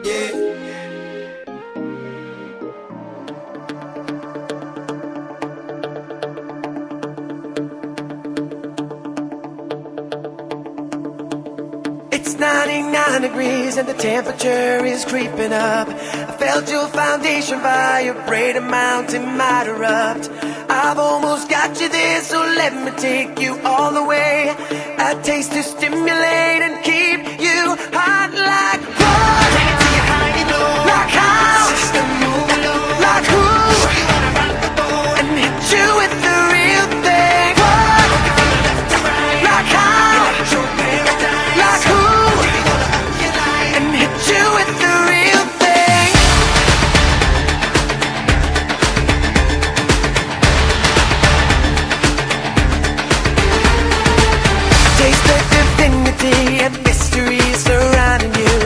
Yeah. It's 99 degrees and the temperature is creeping up. I felt your foundation vibrate, a mountain might erupt. I've almost got you there, so let me take you all the way. A taste to stimulate and keep you hot like fire. Take it to your high, you know. Like how? System moving low. Like who? You wanna rock the boat and hit you with the real thing. What? Left to right. Like how? Electro paradise. Like who? You wanna up your life and hit you with the real thing. Taste the divinity and mystery surrounding you.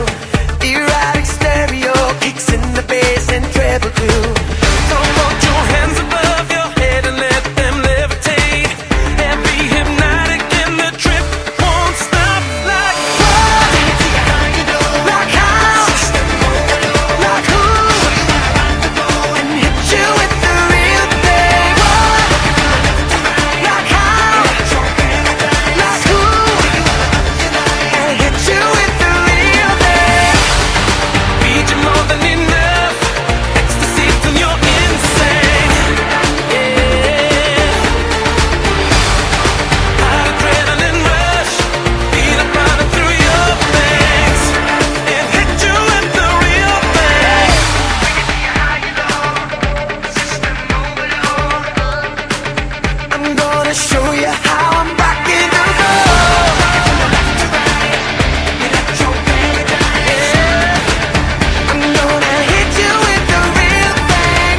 Erotic stereo kicks in the bass and treble too. Don't put your hands above your head and let them levitate. Heavy, hypnotic, and the trip won't stop. Like What? Take it to your high, you know. Like how? System overload. Like who? You wanna rock the boat and hit you with the real thing. What? Left to right. Like how? Electro paradise. Like who? You wanna up your life and hit you with the real thing. feed you more than enough. Ecstasy till you're insane. Yeah. Hot adrenaline rush. Feel it running through your veins. And hit you with the real thing. I'm gonna show you how I'm rocking the road. Left to right, electro paradise. I'm gonna hit you with the real thing.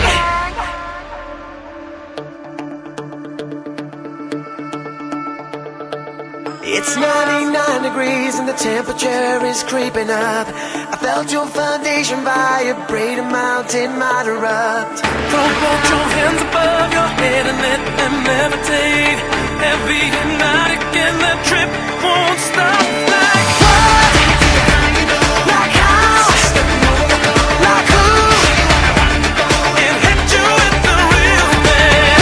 It's 99 degrees and the temperature is creeping up. I felt your foundation vibrate, a mountain might erupt. Don't put your hands above your head and let them levitate. Heavy, hypnotic, and the trip won't stop. Like What? Take it to your high, you know. Like how? System overload. Like who? You wanna rock the boat and hit you with the real thing.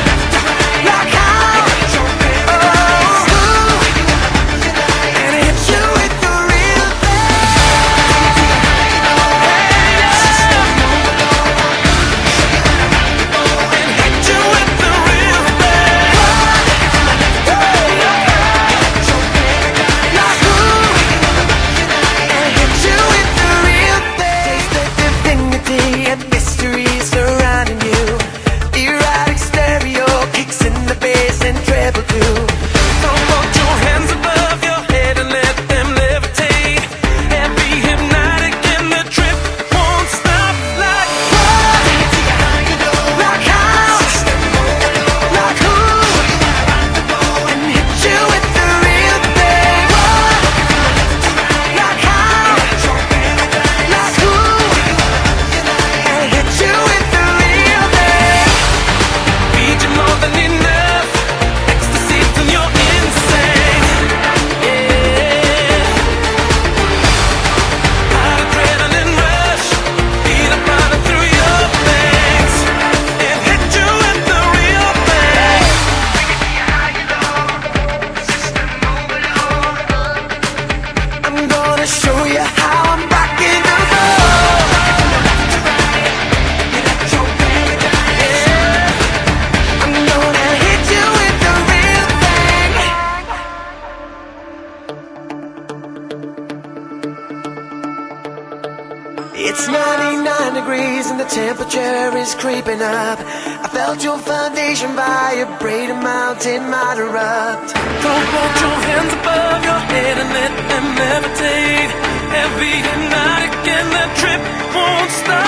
left to right. Like how? Electro paradise. Who? You wanna up your life and hit you with the real thing. Take it to your high, you know. System overload. You wanna rock the boat And hit you with the real thing. left to right. Electro paradise. Like who? You wanna up your life and hit you with the real thing. Taste the divinity and mystery surrounding you. Erotic stereo kicks in the bass and treble too. Don't put your hands above your head and let them levitate. Heavy, hypnotic, and the trip won't stop. Like What? Take it to your high, you know. Like how? System overload. Like who? You wanna rock the boat and hit you with the real thing. What? Left to right. Like how? Electro paradise. Like who? You wanna up your life and hit you with the real thing. feed you more than enough. Ecstasy till you're insane. Yeah. Hot adrenaline rush. Feel it running through your veins. And hit you with the real thing. I'm gonna show you how I'm rocking the road. Left to right. Electro paradise. I'm gonna hit you with the real thing. It's 99 degrees and the temperature is creeping up. I felt your foundation vibrate, a mountain might erupt. Don't put your hands above your head and let them levitate. Heavy, hypnotic, and the trip won't stop.